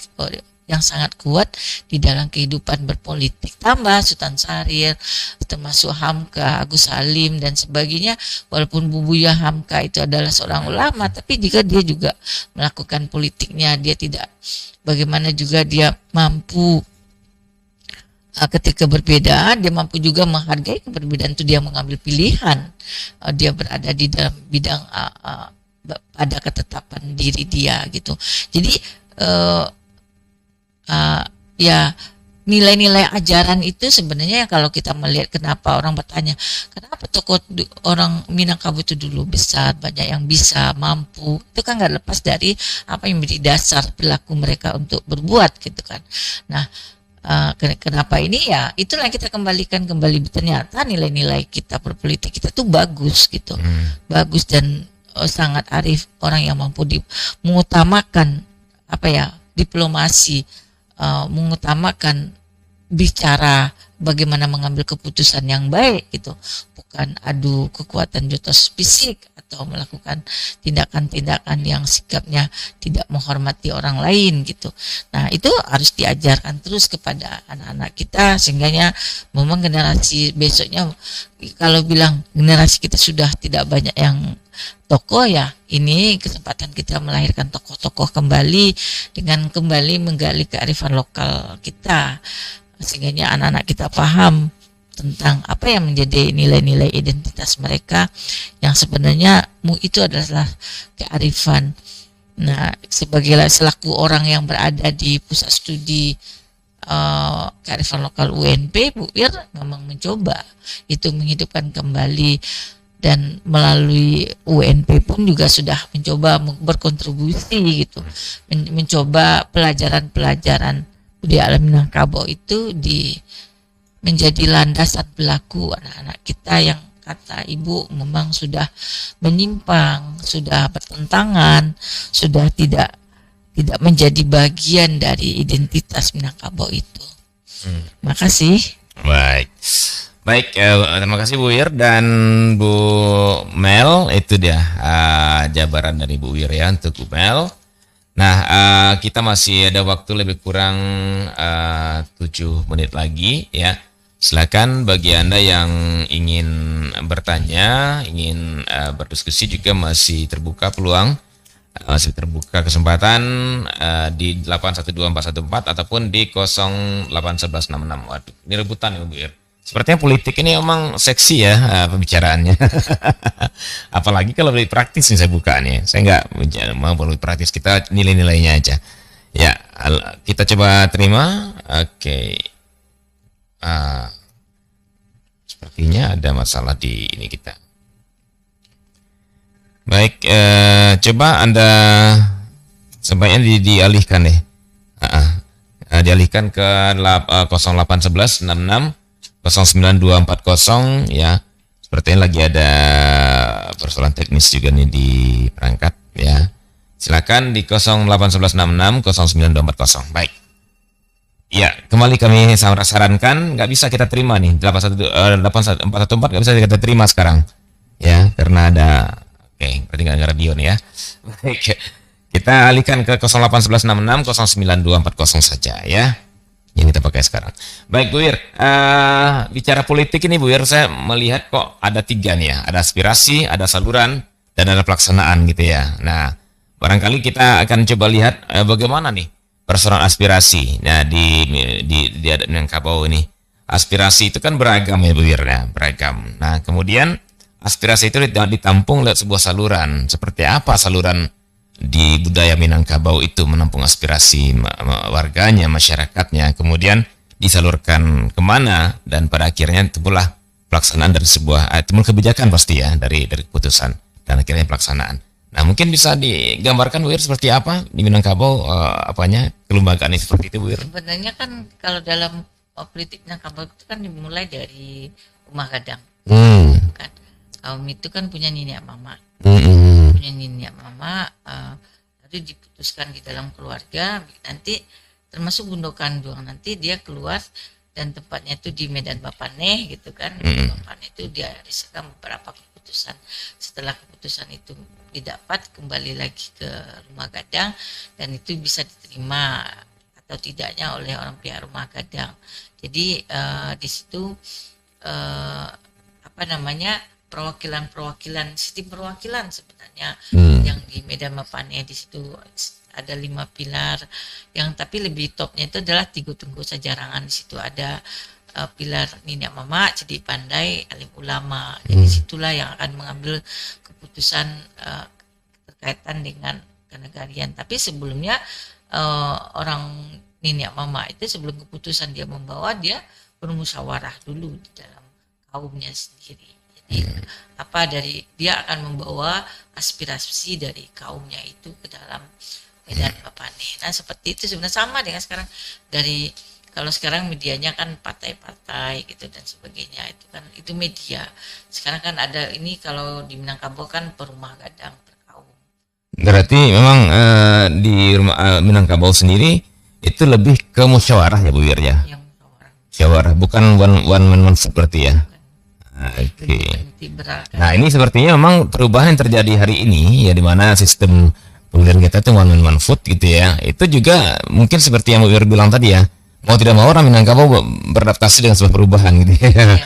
yang sangat kuat di dalam kehidupan berpolitik. Tambah Sultan Syahrir, termasuk Hamka, Agus Salim dan sebagainya. Walaupun Bubuya Hamka itu adalah seorang ulama, tapi jika dia juga melakukan politiknya, dia tidak, bagaimana juga dia mampu ketika berbeda, dia mampu juga menghargai keberbedaan itu, dia mengambil pilihan, dia berada di dalam bidang pada ketetapan diri dia gitu. Jadi ya nilai-nilai ajaran itu sebenarnya kalau kita melihat kenapa orang bertanya kenapa tokoh orang Minangkabau itu dulu besar, banyak yang bisa, mampu, itu kan nggak lepas dari apa yang menjadi dasar perilaku mereka untuk berbuat gitu kan. Nah kenapa ini ya itulah yang kita kembalikan kembali, ternyata nilai-nilai kita berpolitik kita tuh bagus gitu, bagus dan sangat arif, orang yang mampu mengutamakan diplomasi, mengutamakan bicara bagaimana mengambil keputusan yang baik gitu, bukan adu kekuatan jotos fisik atau melakukan tindakan-tindakan yang sikapnya tidak menghormati orang lain gitu. Nah itu harus diajarkan terus kepada anak-anak kita, sehingganya memang generasi besoknya, kalau bilang generasi kita sudah tidak banyak yang tokoh, ya ini kesempatan kita melahirkan tokoh-tokoh kembali dengan kembali menggali kearifan lokal kita, sehingga anak-anak kita paham tentang apa yang menjadi nilai-nilai identitas mereka yang sebenarnya itu adalah kearifan. Nah selaku orang yang berada di pusat studi kearifan lokal UNP, Bu Ir memang mencoba itu menghidupkan kembali, dan melalui UNP pun juga sudah mencoba berkontribusi gitu, mencoba pelajaran-pelajaran budaya alam Minangkabau itu menjadi landasan berlaku anak-anak kita yang kata Ibu memang sudah menyimpang, sudah bertentangan, sudah tidak menjadi bagian dari identitas Minangkabau itu. Makasih. Baik, terima kasih Bu Wir dan Bu Mel. Itu dia jabaran dari Bu Wir ya untuk Bu Mel. Nah, kita masih ada waktu lebih kurang 7 menit lagi ya. Silakan bagi Anda yang ingin bertanya, ingin berdiskusi juga masih terbuka peluang, masih terbuka kesempatan di 812414 ataupun di 0811666. Waduh, ini rebutan ya Bu Ir. Sepertinya politik ini emang seksi ya pembicaraannya. Apalagi kalau lebih praktis nih saya buka nih. Saya nggak mau lebih praktis, kita nilai-nilainya aja. Ya, kita coba terima. Oke. Sepertinya ada masalah di ini kita. Baik, coba Anda sebaiknya dialihkan deh. Dialihkan ke 0811 66 09240 ya. Sepertinya lagi ada persoalan teknis juga nih di perangkat ya. Silakan di 081166 09240. Baik. Ya, kembali kami sarankan nggak bisa kita terima nih 8414 nggak bisa kita terima sekarang ya karena ada berarti nggak ada radio nih ya. Baik. Kita alihkan ke 081166 09240 saja ya. Yang kita pakai sekarang. Baik Bu Wir, bicara politik ini Bu Wir, saya melihat kok ada 3 nih ya. Ada aspirasi, ada saluran, dan ada pelaksanaan gitu ya. Nah, barangkali kita akan coba lihat bagaimana nih persoalan aspirasi. Nah, di Minangkabau ini. Aspirasi itu kan beragam ya Bu Wir ya, beragam. Nah, kemudian aspirasi itu ditampung lewat sebuah saluran. Seperti apa saluran di budaya Minangkabau itu menampung aspirasi warganya, masyarakatnya, kemudian disalurkan kemana, dan pada akhirnya itulah pelaksanaan dari sebuah timbul kebijakan pasti ya dari keputusan dan akhirnya pelaksanaan. Nah mungkin bisa digambarkan Bu Wir seperti apa di Minangkabau kelembagaan seperti itu Bu Wir? Sebenarnya kan kalau dalam politik Minangkabau itu kan dimulai dari rumah gadang. Kan kaum itu kan punya nenek mama. Punya nenek mama lalu diputuskan di dalam keluarga, nanti termasuk Gundokan doang, nanti dia keluar dan tempatnya itu di Medan Bapaneh gitu kan. Bapaneh itu dia risetkan beberapa keputusan. Setelah keputusan itu didapat, kembali lagi ke rumah gadang dan itu bisa diterima atau tidaknya oleh orang pihak rumah gadang. Jadi di situ perwakilan sistem perwakilan sebenarnya yang di Medan Bapaneh di situ ada 5 pilar yang tapi lebih topnya itu adalah Tigo Tunggu Sajarangan. Di situ ada pilar Nina Mama, Cedi Pandai, Alim Ulama. Jadi situlah yang akan mengambil keputusan berkaitan dengan kenegarian. Tapi sebelumnya orang Nina Mama itu sebelum keputusan dia membawa, dia bermusyawarah dulu di dalam kaumnya sendiri. Jadi dia akan membawa aspirasi dari kaumnya itu ke dalam Medan Bapaneh. Nah seperti itu sebenarnya sama dengan sekarang kalau sekarang medianya kan partai-partai gitu dan sebagainya, itu media. Sekarang kan ada ini kalau di Minangkabau kan perumah gadang perkaum. Berarti memang di rumah Minangkabau sendiri itu lebih ke musyawarah ya Bu Wir ya. Yang musyawarah bukan one man one vote berarti ya. Oke. Nah ini sepertinya memang perubahan yang terjadi hari ini ya, di mana sistem pemilihan kita itu one man one vote gitu ya. Itu juga mungkin seperti yang Bu Wir bilang tadi ya, mau tidak mau orang Minangkabau beradaptasi dengan sebuah perubahan gitu ya.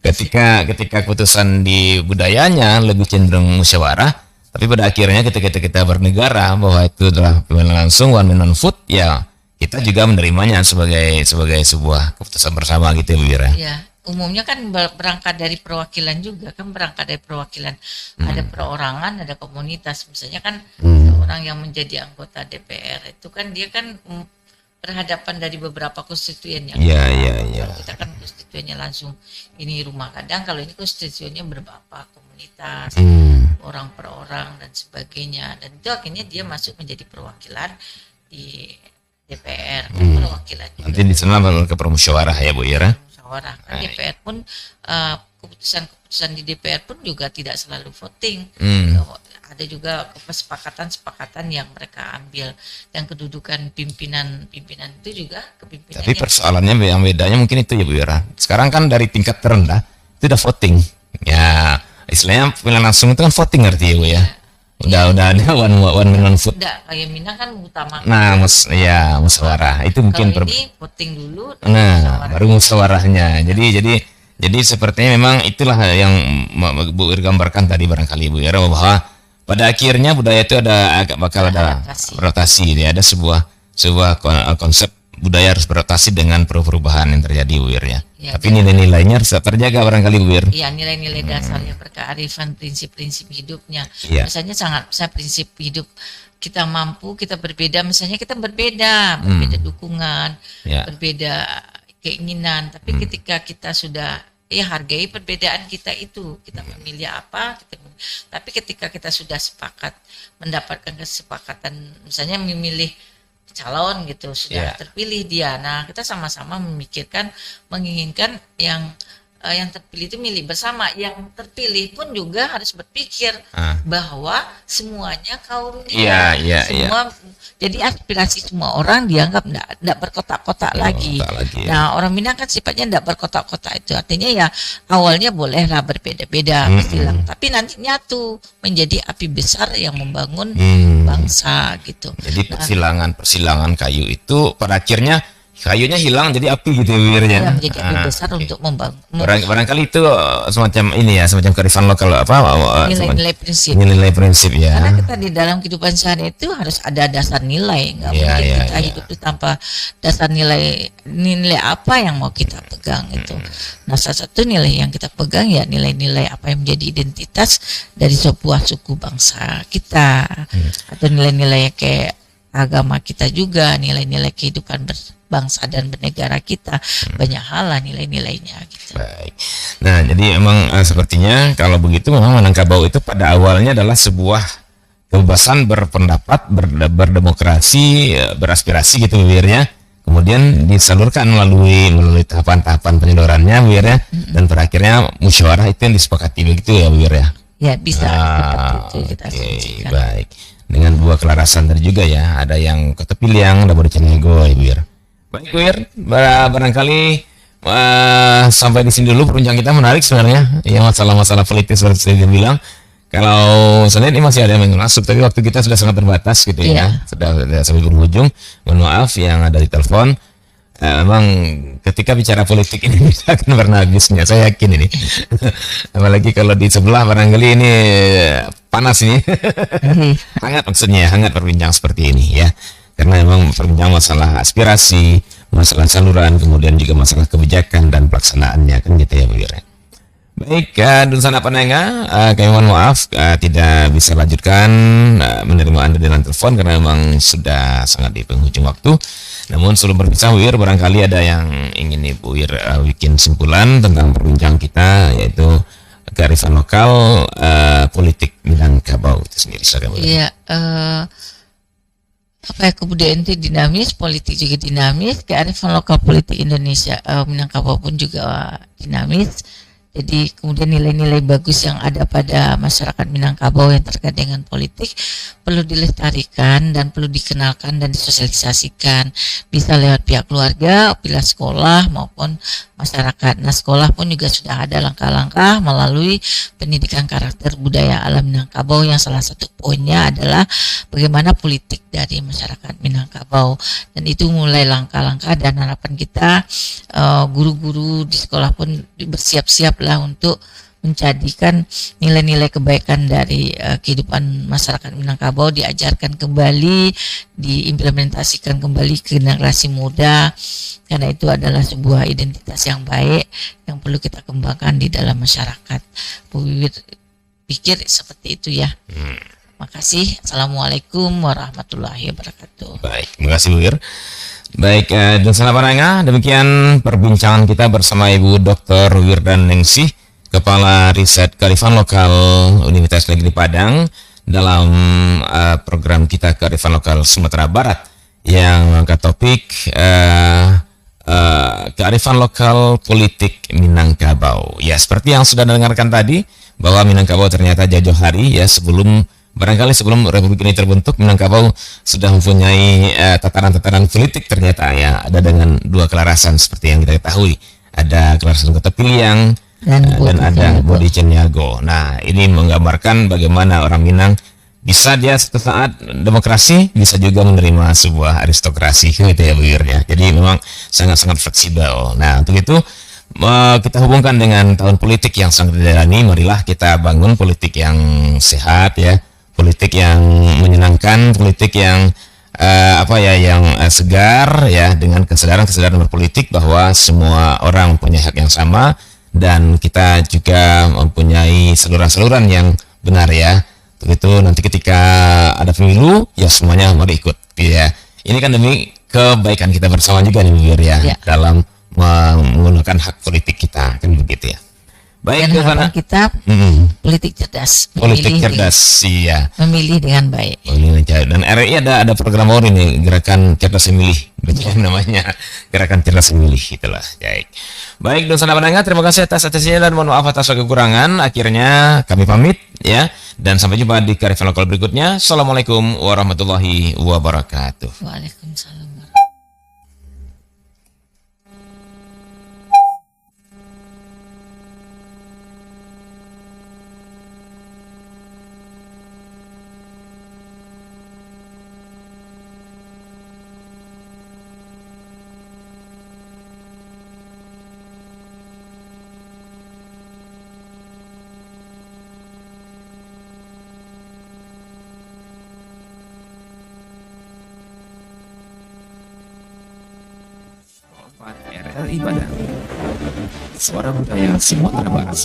Ketika keputusan di budayanya lebih cenderung musyawarah, tapi pada akhirnya ketika kita bernegara bahwa itu adalah pemilihan langsung one man one vote ya, kita juga menerimanya sebagai sebuah keputusan bersama gitu ya Bu Wir ya. Umumnya kan berangkat dari perwakilan juga kan, ada perorangan, ada komunitas. Misalnya kan orang yang menjadi anggota DPR itu kan dia kan berhadapan dari beberapa konstituen yang kalau kita kan konstituennya langsung ini rumah gadang, kalau ini konstituennya beberapa komunitas, orang per orang dan sebagainya, dan itu akhirnya dia masuk menjadi perwakilan di DPR. Perwakilan juga. Nanti di sana ke permusyawarah ya Bu ya. Kan DPR pun keputusan di DPR pun juga tidak selalu voting. Ada juga kesepakatan yang mereka ambil, dan kedudukan pimpinan itu juga kepimpinan. Tapi persoalannya yang bedanya mungkin itu ya Bu Ira. Sekarang kan dari tingkat terendah itu udah voting. Ya, istilahnya pemilihan langsung itu kan voting artinya ya Bu ya. Udah ada one man vote. Udah kayak Minang kan utama. Nah, musyawarah. Itu mungkin ini voting dulu. Nah, baru musyawarahnya. Jadi sepertinya memang itulah yang Bu Ir gambarkan tadi barangkali Bu Ira, bahwa pada akhirnya budaya itu bakal ada rotasi ya, ada sebuah konsep budaya harus beradaptasi dengan perubahan yang terjadi, Bu Wir ya. Tapi betul. nilai-nilainya harus terjaga barangkali, Bu Wir. Iya, nilai-nilai dasarnya berkearifan, prinsip-prinsip hidupnya. Iya. Misalnya saya prinsip hidup kita mampu, kita berbeda, misalnya kita berbeda dukungan, berbeda keinginan, tapi ketika kita sudah hargai perbedaan kita itu, kita memilih apa, tapi ketika kita sudah sepakat mendapatkan kesepakatan, misalnya memilih calon gitu, sudah terpilih dia, nah kita sama-sama memikirkan, menginginkan yang terpilih itu milih bersama, yang terpilih pun juga harus berpikir bahwa semuanya kaum dia, semua. Jadi aspirasi semua orang dianggap tidak berkotak-kotak lagi. Nah, orang Minang kan sifatnya tidak berkotak-kotak, itu artinya ya awalnya bolehlah berbeda-beda, tapi nanti nyatu menjadi api besar yang membangun bangsa gitu. Jadi persilangan kayu itu pada akhirnya kayunya hilang jadi api gitu wirnya. Menjadi api besar untuk membangun. Barangkali itu semacam ini ya, semacam kearifan lokal nilai-nilai prinsip. Nilai prinsip ya. Karena kita di dalam kehidupan sehari itu harus ada dasar nilai, nggak mungkin kita hidup itu tanpa dasar nilai apa yang mau kita pegang itu. Nah, salah satu nilai yang kita pegang ya nilai-nilai apa yang menjadi identitas dari sebuah suku bangsa kita, atau nilai-nilai kayak agama kita juga, nilai-nilai kehidupan berbangsa dan bernegara kita, banyak hal lah nilai-nilainya gitu. Baik. Nah, jadi emang sepertinya kalau begitu memang Minangkabau itu pada awalnya adalah sebuah kebebasan berpendapat, berdemokrasi, beraspirasi gitu Wir ya. Kemudian disalurkan melalui tahapan-tahapan penyalurannya Wir ya, dan terakhirnya musyawarah itu yang disepakati begitu ya Wir ya. Ya, bisa seperti itu kita asumsikan. Baik. Dengan dua kelarasan tadi juga ya, ada yang Kotopiliang, ada Bodiceniago ya Wir. Baik Wir, barangkali sampai di sini dulu perbincangan kita, menarik sebenarnya ya, masalah-masalah politik seperti yang bilang. Kalau saya ini masih ada yang masuk, tapi waktu kita sudah sangat terbatas gitu ya, sudah sampai penghujung. Mohon maaf yang ada di telepon. Memang ketika bicara politik ini bisa akan pernah habisnya, saya yakin ini. Apalagi kalau di sebelah barangkali ini panas ini. Hangat maksudnya, hangat perbincang seperti ini ya. Karena memang perbincang masalah aspirasi, masalah saluran, kemudian juga masalah kebijakan dan pelaksanaannya kan gitu ya Bu Ira. Baik, Dunsana Panenga, kami mohon maaf tidak bisa lanjutkan menerima Anda dengan telepon karena memang sudah sangat di penghujung waktu. Namun sebelum berpisah, Wir, barangkali ada yang ingin Ibu Wir bikin simpulan tentang perbincangan kita, yaitu kearifan lokal, politik Minangkabau itu sendiri. Iya, kebudayaan itu dinamis, politik juga dinamis, kearifan lokal politik Indonesia Minangkabau pun juga dinamis. Jadi kemudian nilai-nilai bagus yang ada pada masyarakat Minangkabau yang terkait dengan politik perlu dilestarikan dan perlu dikenalkan dan disosialisasikan, bisa lewat pihak keluarga, pihak sekolah maupun masyarakat. Nah, sekolah pun juga sudah ada langkah-langkah melalui pendidikan karakter budaya alam Minangkabau yang salah satu poinnya adalah bagaimana politik dari masyarakat Minangkabau, dan itu mulai langkah-langkah, dan harapan kita guru-guru di sekolah pun bersiap-siap lah untuk menjadikan nilai-nilai kebaikan dari kehidupan masyarakat Minangkabau diajarkan kembali, diimplementasikan kembali ke generasi muda, karena itu adalah sebuah identitas yang baik yang perlu kita kembangkan di dalam masyarakat. Bu Wiwit pikir seperti itu ya. Makasih. Assalamualaikum warahmatullahi wabarakatuh. Baik, terima kasih Bu Wir. Baik, Dunsana Panenga, demikian perbincangan kita bersama Ibu Dr. Wirdan Ningsih, Kepala Riset Kearifan Lokal Universitas Negeri Padang, dalam program kita Kearifan Lokal Sumatera Barat yang mengangkat topik kearifan lokal politik Minangkabau. Ya, seperti yang sudah dengarkan tadi, bahwa Minangkabau ternyata jauh hari ya, barangkali sebelum Republik ini terbentuk, Minangkabau sudah mempunyai tataran-tataran politik ternyata ya, ada dengan dua kelarasan seperti yang kita ketahui. Ada kelarasan Kotopiliang dan ada Bodiceniago. Nah, ini menggambarkan bagaimana orang Minang bisa dia suatu saat demokrasi, bisa juga menerima sebuah aristokrasi gitu ya Bu Wir ya. Jadi memang sangat-sangat fleksibel. Nah, untuk itu kita hubungkan dengan tahun politik yang sangat dijalani. Marilah kita bangun politik yang sehat ya, politik yang menyenangkan, politik yang segar ya, dengan kesadaran berpolitik bahwa semua orang punya hak yang sama dan kita juga mempunyai saluran-saluran yang benar ya. Begitu nanti ketika ada pemilu ya semuanya mari ikut ya. Ini kan demi kebaikan kita bersama juga nih Bu Wir ya, dalam menggunakan hak politik kita kan begitu ya. Baik, dan kita politik cerdas. Iya. Memilih dengan baik. Dan RRI ada program baru ini, Gerakan Cerdas Memilih, namanya Gerakan Cerdas Memilih, itulah. Baik, dan sahabat pendengar, terima kasih atas atensinya dan mohon maaf atas kekurangan. Akhirnya kami pamit ya, dan sampai jumpa di Kearifan Lokal berikutnya. Assalamualaikum warahmatullahi wabarakatuh. Waalaikumsalam. RRI Padang, suara budaya Sumatera Barat.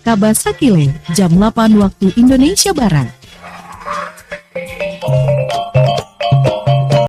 Kabasa Kile, jam 8 waktu Indonesia Barat.